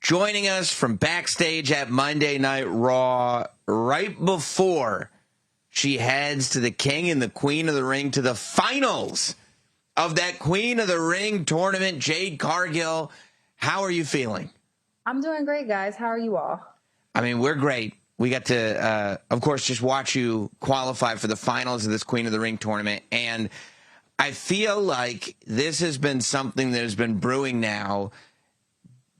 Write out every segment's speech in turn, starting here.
joining us from backstage at Monday Night Raw right before she heads to the King and the Queen of the Ring, to the finals of that Queen of the Ring tournament. Jade Cargill, how are you feeling? I'm doing great, guys. How are you all? I mean, we're great. We got to, of course, just watch you qualify for the finals of this Queen of the Ring tournament. And I feel like this has been something that has been brewing now,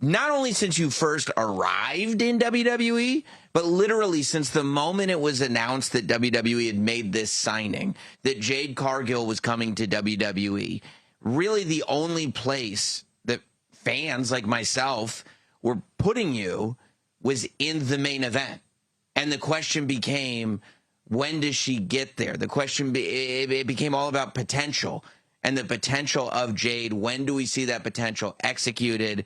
not only since you first arrived in WWE, but literally since the moment it was announced that WWE had made this signing, that Jade Cargill was coming to WWE. Really the only place that fans like myself were putting you was in the main event. And the question became, when does she get there? The question, it became all about potential and the potential of Jade. When do we see that potential executed?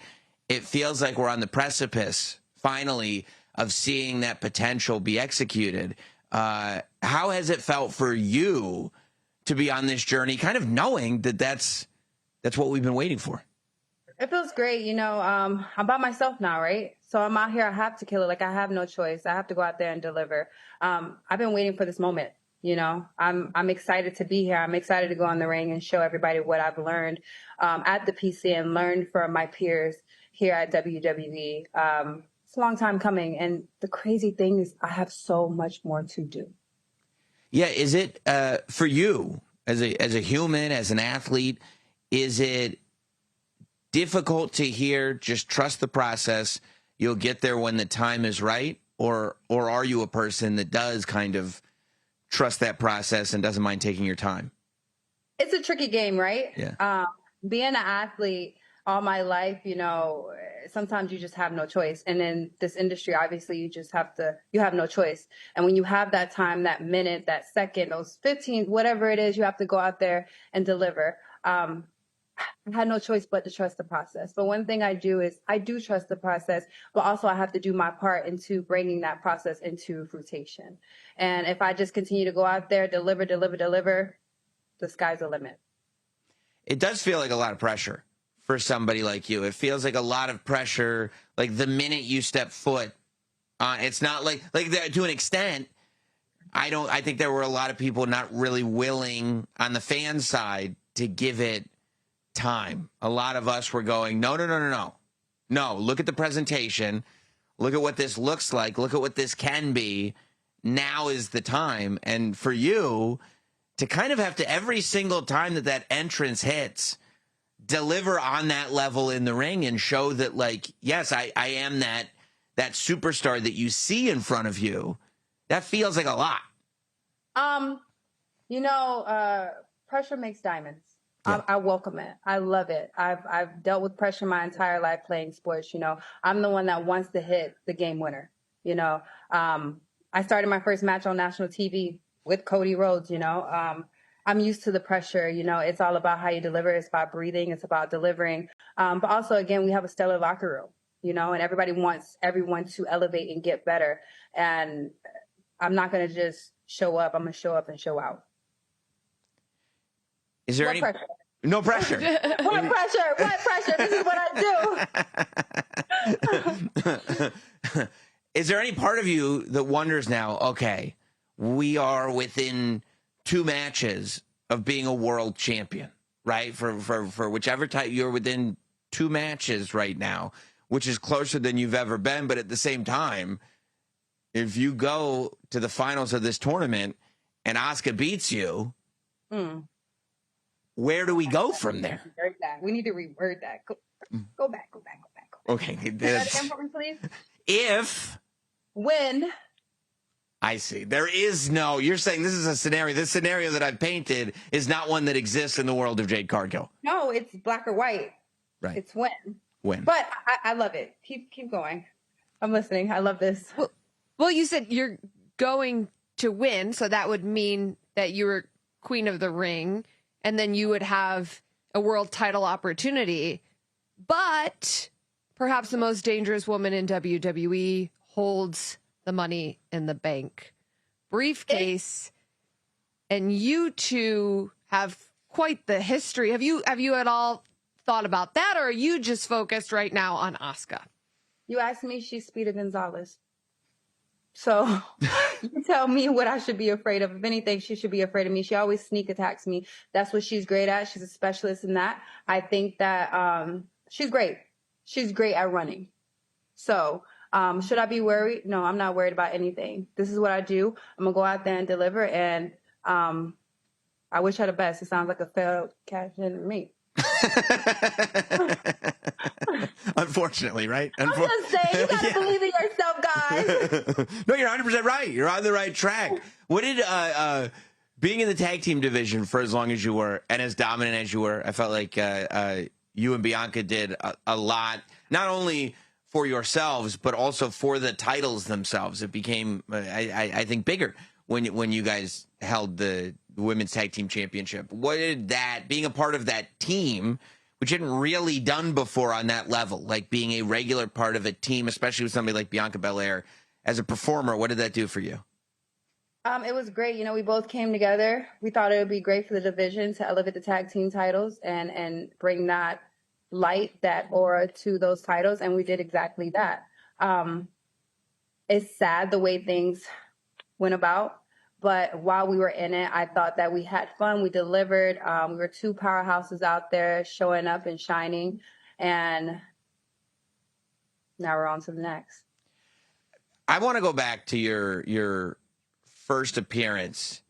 It feels like we're on the precipice, finally, of seeing that potential be executed. How has it felt for you to be on this journey, kind of knowing that that's what we've been waiting for? It feels great. You know, I'm by myself now, right? So I'm out here. I have to kill it. Like, I have no choice. I have to go out there and deliver. I've been waiting for this moment. You know, I'm excited to be here. I'm excited to go on the ring and show everybody what I've learned at the PC and learned from my peers here at WWE. It's a long time coming. And the crazy thing is I have so much more to do. Yeah. Is it for you as a human, as an athlete, is it difficult to hear, just trust the process, you'll get there when the time is right? Or are you a person that does kind of trust that process and doesn't mind taking your time? It's a tricky game, right? Yeah. Being an athlete all my life, you know, sometimes you just have no choice. And in this industry, obviously, you have no choice. And when you have that time, that minute, that second, those 15, whatever it is, you have to go out there and deliver. I had no choice but to trust the process. But one thing I do is I do trust the process, but also I have to do my part into bringing that process into fruition. And if I just continue to go out there, deliver, the sky's the limit. It does feel like a lot of pressure for somebody like you. It feels like a lot of pressure, like the minute you step foot. It's not like to an extent, I think there were a lot of people not really willing on the fan side to give it time. A lot of us were going, no, look at the presentation, look at what this looks like, look at what this can be. Now is the time. And for you to kind of have to, every single time that entrance hits, deliver on that level in the ring and show that, like, yes, I am that superstar that you see in front of you. That feels like a lot. You know, pressure makes diamonds. Yeah. I welcome it. I love it. I've dealt with pressure my entire life playing sports. You know, I'm the one that wants to hit the game winner. You know, I started my first match on national TV with Cody Rhodes. You know, I'm used to the pressure. You know, it's all about how you deliver. It's about breathing. It's about delivering. But also, again, we have a stellar locker room. You know, and everybody wants everyone to elevate and get better. And I'm not going to just show up. I'm going to show up and show out. Is there pressure? No pressure. What pressure? What pressure? This is what I do. Is there any part of you that wonders now, okay, we are within 2 matches of being a world champion, right? For whichever type, you're within 2 matches right now, which is closer than you've ever been. But at the same time, if you go to the finals of this tournament and Asuka beats you, where do we go from there? We need to revert that. Go back. Okay. Please. When. I see. You're saying this is a scenario. This scenario that I've painted is not one that exists in the world of Jade Cargill. No, it's black or white. Right. It's when. But I love it. Keep going. I'm listening. I love this. Well, you said you're going to win, so that would mean that you were Queen of the Ring, and then you would have a world title opportunity. But perhaps the most dangerous woman in WWE holds the Money in the Bank briefcase, and you two have quite the history. Have you at all thought about that, or are you just focused right now on Asuka? You asked me, she's Speedy Gonzalez. So you tell me what I should be afraid of. If anything, she should be afraid of me. She always sneak attacks me. That's what she's great at. She's a specialist in that. I think that she's great. She's great at running. So should I be worried? No, I'm not worried about anything. This is what I do. I'm going to go out there and deliver. And I wish her the best. It sounds like a failed cash in to me. Unfortunately, right? I'm just saying, you gotta believe in yourself, guys. No, you're 100% right. You're on the right track. What did being in the tag team division for as long as you were and as dominant as you were, I felt like you and Bianca did a lot, not only for yourselves but also for the titles themselves. It became, I think, bigger when you guys held the Women's Tag Team Championship. What did that, being a part of that team, which hadn't really done before on that level, like being a regular part of a team, especially with somebody like Bianca Belair as a performer, what did that do for you? It was great. You know, we both came together. We thought it would be great for the division to elevate the tag team titles and bring that light, that aura to those titles, and we did exactly that. It's sad the way things went about. But while we were in it, I thought that we had fun. We delivered. We were two powerhouses out there showing up and shining. And now we're on to the next. I want to go back to your first appearance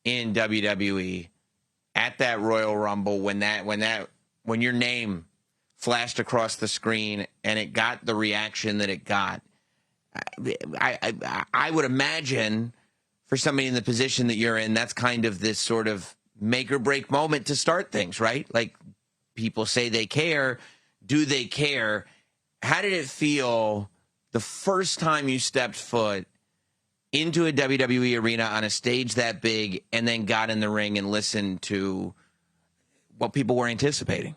in WWE at that Royal Rumble when your name flashed across the screen and it got the reaction that it got. I would imagine, for somebody in the position that you're in, that's kind of this sort of make or break moment to start things, right? Like, people say they care. Do they care? How did it feel the first time you stepped foot into a WWE arena on a stage that big and then got in the ring and listened to what people were anticipating?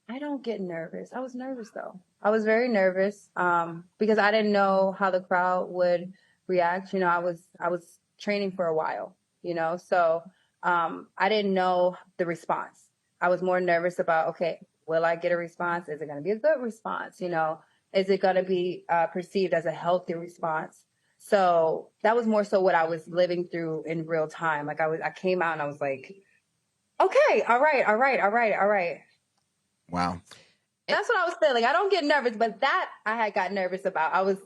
I don't get nervous. I was nervous, though. I was very nervous because I didn't know how the crowd would react. You know, I was training for a while, you know, so I didn't know the response. I was more nervous about, okay, will I get a response? Is it going to be a good response? You know, is it going to be perceived as a healthy response? So that was more so what I was living through in real time. Like I came out and I was like, okay, all right. Wow. That's what I was feeling. I don't get nervous, but that I had got nervous about. I was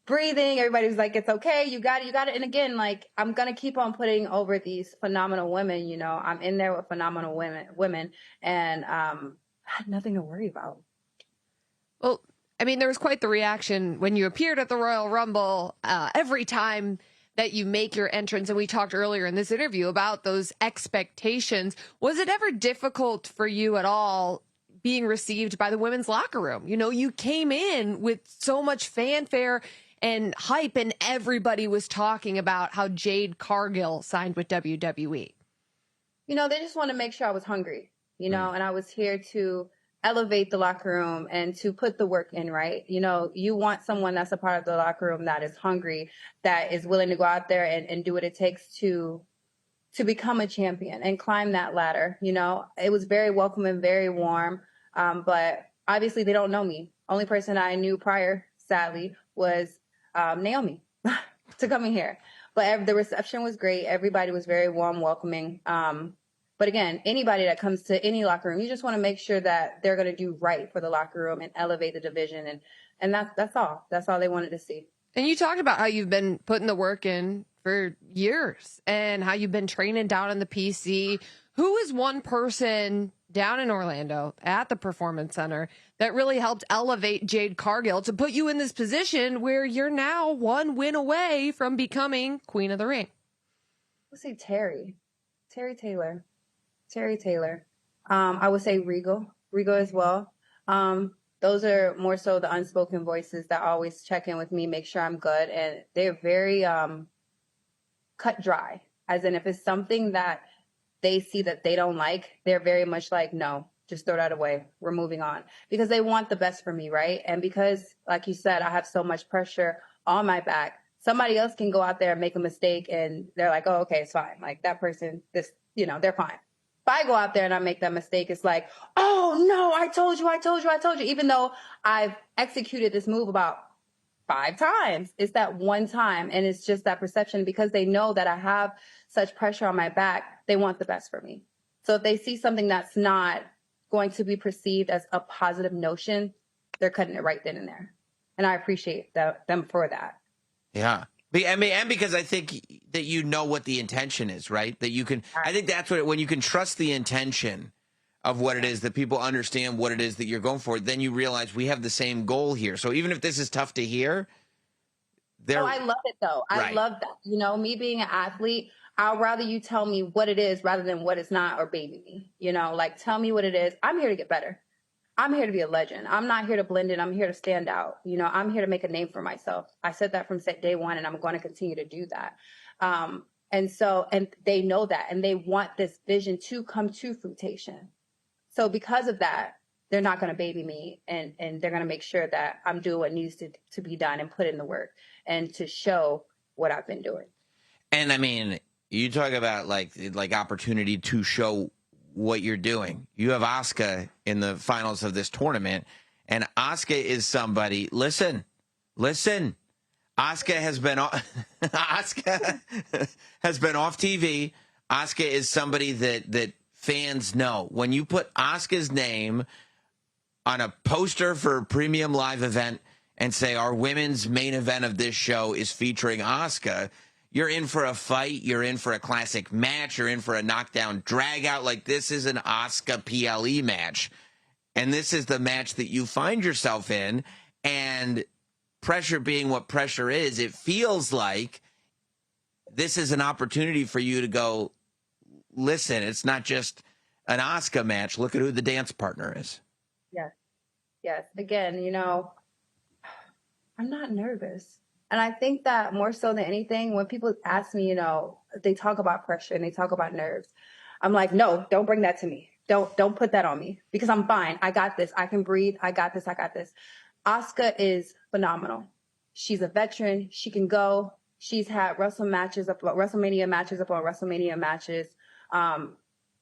breathing. Everybody was like, it's okay. You got it. And again, like, I'm going to keep on putting over these phenomenal women. You know, I'm in there with phenomenal women and I had nothing to worry about. Well, I mean, there was quite the reaction when you appeared at the Royal Rumble. Every time that you make your entrance, and we talked earlier in this interview about those expectations, was it ever difficult for you at all being received by the women's locker room? You know, you came in with so much fanfare and hype, and everybody was talking about how Jade Cargill signed with WWE. You know, they just want to make sure I was hungry, you know, and I was here to elevate the locker room and to put the work in, right? You know, you want someone that's a part of the locker room that is hungry, that is willing to go out there and do what it takes to become a champion and climb that ladder. You know, it was very welcoming, very warm. But obviously they don't know me. Only person I knew prior, sadly, was Naomi to coming here. But the reception was great. Everybody was very warm, welcoming. But again, anybody that comes to any locker room, you just want to make sure that they're going to do right for the locker room and elevate the division. And that's all. That's all they wanted to see. And you talked about how you've been putting the work in for years and how you've been training down in the PC. Who is one person down in Orlando at the Performance Center that really helped elevate Jade Cargill to put you in this position where you're now one win away from becoming Queen of the Ring? I would say Terry Taylor. I would say Regal as well. Those are more so the unspoken voices that always check in with me, make sure I'm good. And they're very cut dry, as in if it's something that they see that they don't like, they're very much like, no, just throw that away. We're moving on, because they want the best for me, right? And because, like you said, I have so much pressure on my back, somebody else can go out there and make a mistake and they're like, oh, okay, it's fine. Like that person, they're fine. If I go out there and I make that mistake, it's like, oh no, I told you. Even though I've executed this move about 5 times, it's that one time. And it's just that perception, because they know that I have such pressure on my back. They want the best for me. So if they see something that's not going to be perceived as a positive notion, they're cutting it right then and there. And I appreciate them for that. Yeah. And because I think that you know what the intention is, right? That you can, I think that's when you can trust the intention of what it is, that people understand what it is that you're going for, then you realize we have the same goal here. So even if this is tough to hear, I love it though. I love that. You know, me being an athlete, I'd rather you tell me what it is rather than what it's not, or baby me. You know, like, tell me what it is. I'm here to get better. I'm here to be a legend. I'm not here to blend in. I'm here to stand out. You know, I'm here to make a name for myself. I said that from day one, and I'm going to continue to do that. And they know that, and they want this vision to come to fruition. So because of that, they're not going to baby me, and they're going to make sure that I'm doing what needs to be done and put in the work and to show what I've been doing. And I mean, you talk about like opportunity to show what you're doing. You have Asuka in the finals of this tournament, and Asuka is somebody. Listen. Asuka has been Asuka has been off TV. Asuka is somebody that fans know. When you put Asuka's name on a poster for a premium live event and say our women's main event of this show is featuring Asuka, you're in for a fight. You're in for a classic match. You're in for a knockdown drag out. Like, this is an Asuka PLE match. And this is the match that you find yourself in. And pressure being what pressure is, it feels like this is an opportunity for you to go, listen, it's not just an Asuka match. Look at who the dance partner is. Yes. Again, you know, I'm not nervous. And I think that more so than anything, when people ask me, you know, they talk about pressure and they talk about nerves, I'm like, no, don't bring that to me. Don't put that on me, because I'm fine. I got this. I can breathe. I got this. Asuka is phenomenal. She's a veteran. She can go. She's had WrestleMania matches upon WrestleMania matches.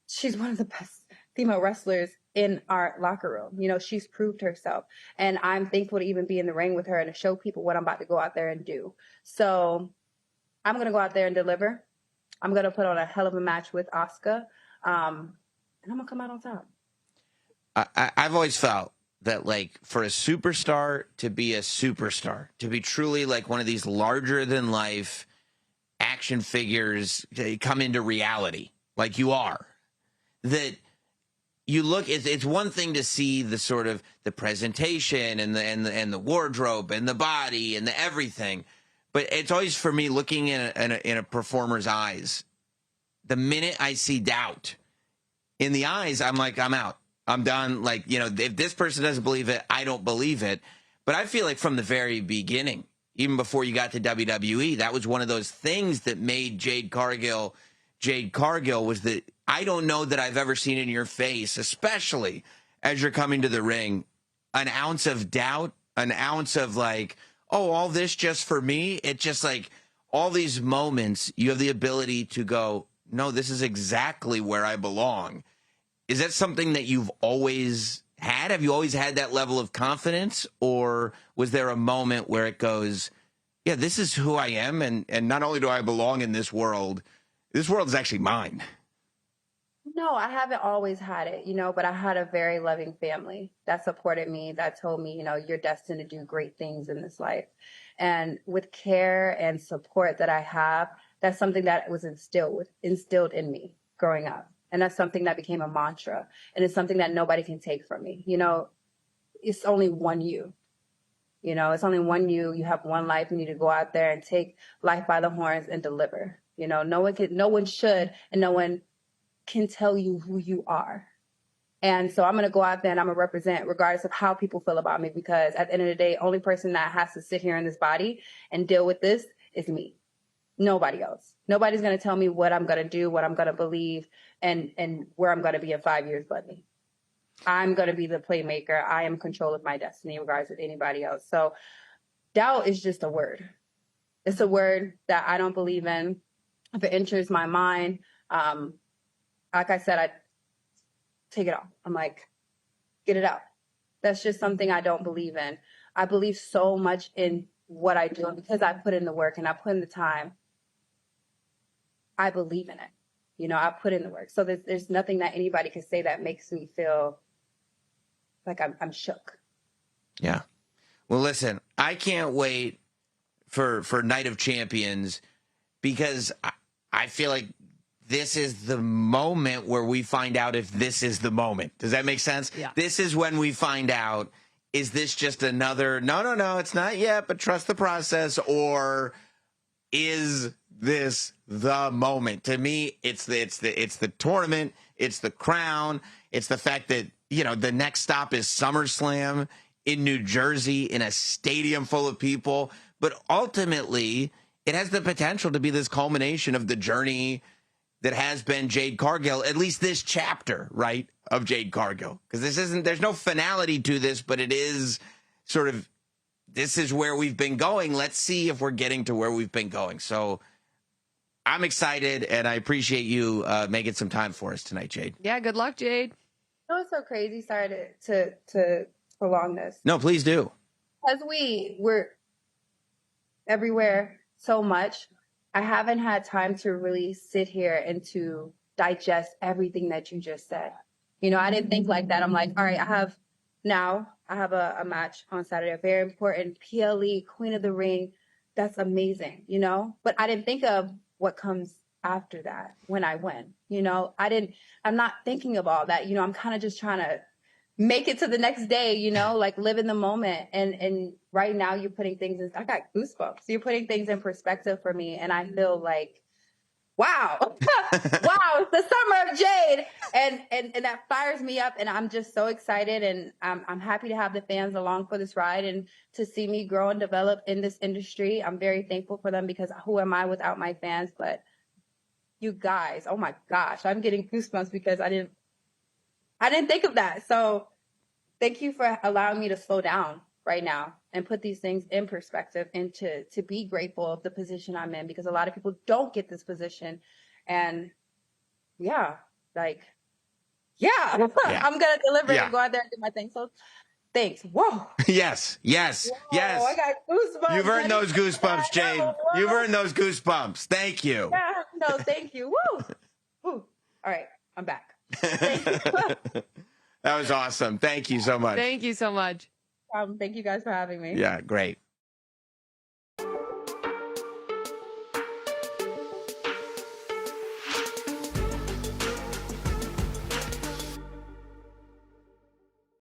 She's one of the best female wrestlers in our locker room. You know, she's proved herself, and I'm thankful to even be in the ring with her and to show people what I'm about to go out there and do. So I'm going to go out there and deliver. I'm going to put on a hell of a match with Asuka. And I'm going to come out on top. I've always felt that, like, for a superstar to be a superstar, to be truly like one of these larger than life action figures, come into reality like you are, that you look, it's one thing to see the sort of the presentation and the wardrobe and the body and the everything, but it's always, for me, looking in a performer's eyes. The minute I see doubt in the eyes, I'm like, I'm out. I'm done. Like, you know, if this person doesn't believe it, I don't believe it. But I feel like from the very beginning, even before you got to WWE, that was one of those things that made Jade Cargill was that I don't know that I've ever seen in your face, especially as you're coming to the ring, an ounce of doubt, an ounce of like, oh, all this just for me. It's just like all these moments you have the ability to go, no, this is exactly where I belong. Is that something that you've always had? Have you always had that level of confidence? Or was there a moment where it goes, yeah, this is who I am, and not only do I belong in this world is actually mine? No, I haven't always had it, you know, but I had a very loving family that supported me, that told me, you know, you're destined to do great things in this life. And with care and support that I have, that's something that was instilled in me growing up. And that's something that became a mantra. And it's something that nobody can take from me. You know, it's only one you. You know, it's only one you. You have one life. You need to go out there and take life by the horns and deliver. You know, no one should, and no one can tell you who you are. And so I'm going to go out there and I'm going to represent regardless of how people feel about me, because at the end of the day, only person that has to sit here in this body and deal with this is me. Nobody else. Nobody's going to tell me what I'm going to do, what I'm going to believe, and where I'm going to be in 5 years but me. I'm going to be the playmaker. I am in control of my destiny regardless of anybody else. So doubt is just a word. It's a word that I don't believe in. If it enters my mind, like I said, take it off. I'm like, get it out. That's just something I don't believe in. I believe so much in what I do, and because I put in the work and I put in the time, I believe in it. You know, I put in the work. So there's nothing that anybody can say that makes me feel like I'm shook. Yeah. Well, listen, I can't wait for Night of Champions, because I feel like this is the moment where we find out if this is the moment. Does that make sense? Yeah. This is when we find out, is this just another, no, it's not yet, but trust the process, or is this the moment? To me, it's the tournament, it's the crown, it's the fact that, you know, the next stop is SummerSlam in New Jersey in a stadium full of people. But ultimately, it has the potential to be this culmination of the journey that has been Jade Cargill, at least this chapter, right, of Jade Cargill. Because there's no finality to this, but it is sort of, this is where we've been going. Let's see if we're getting to where we've been going. So I'm excited, and I appreciate you making some time for us tonight, Jade. Yeah, good luck, Jade. You know, it's so crazy. Sorry to prolong this. No, please do. Because we're everywhere so much, I haven't had time to really sit here and to digest everything that you just said. You know, I didn't think like that. I'm like, all right, I have a match on Saturday, a very important PLE, Queen of the Ring. That's amazing, you know? But I didn't think of what comes after that when I win. You know, I'm not thinking of all that. You know, I'm kind of just trying to make it to the next day, you know, like live in the moment. And right now you're putting things in, I got goosebumps. You're putting things in perspective for me. And I feel like, wow, wow, it's the summer of Jade. And that fires me up. And I'm just so excited. And I'm happy to have the fans along for this ride and to see me grow and develop in this industry. I'm very thankful for them, because who am I without my fans? But you guys, oh my gosh, I'm getting goosebumps because I didn't think of that. So thank you for allowing me to slow down right now and put these things in perspective, and to be grateful of the position I'm in, because a lot of people don't get this position. And yeah, like, yeah. I'm going to deliver and go out there and do my thing. So thanks. Whoa. Yes. Whoa, I got goosebumps. You've earned those goosebumps, Jade. You've earned those goosebumps. Thank you. Yeah, no, thank you. Woo. Woo. All right, I'm back. Thank you. That was awesome. Thank you so much. Thank you so much. Thank you guys for having me. Yeah, great.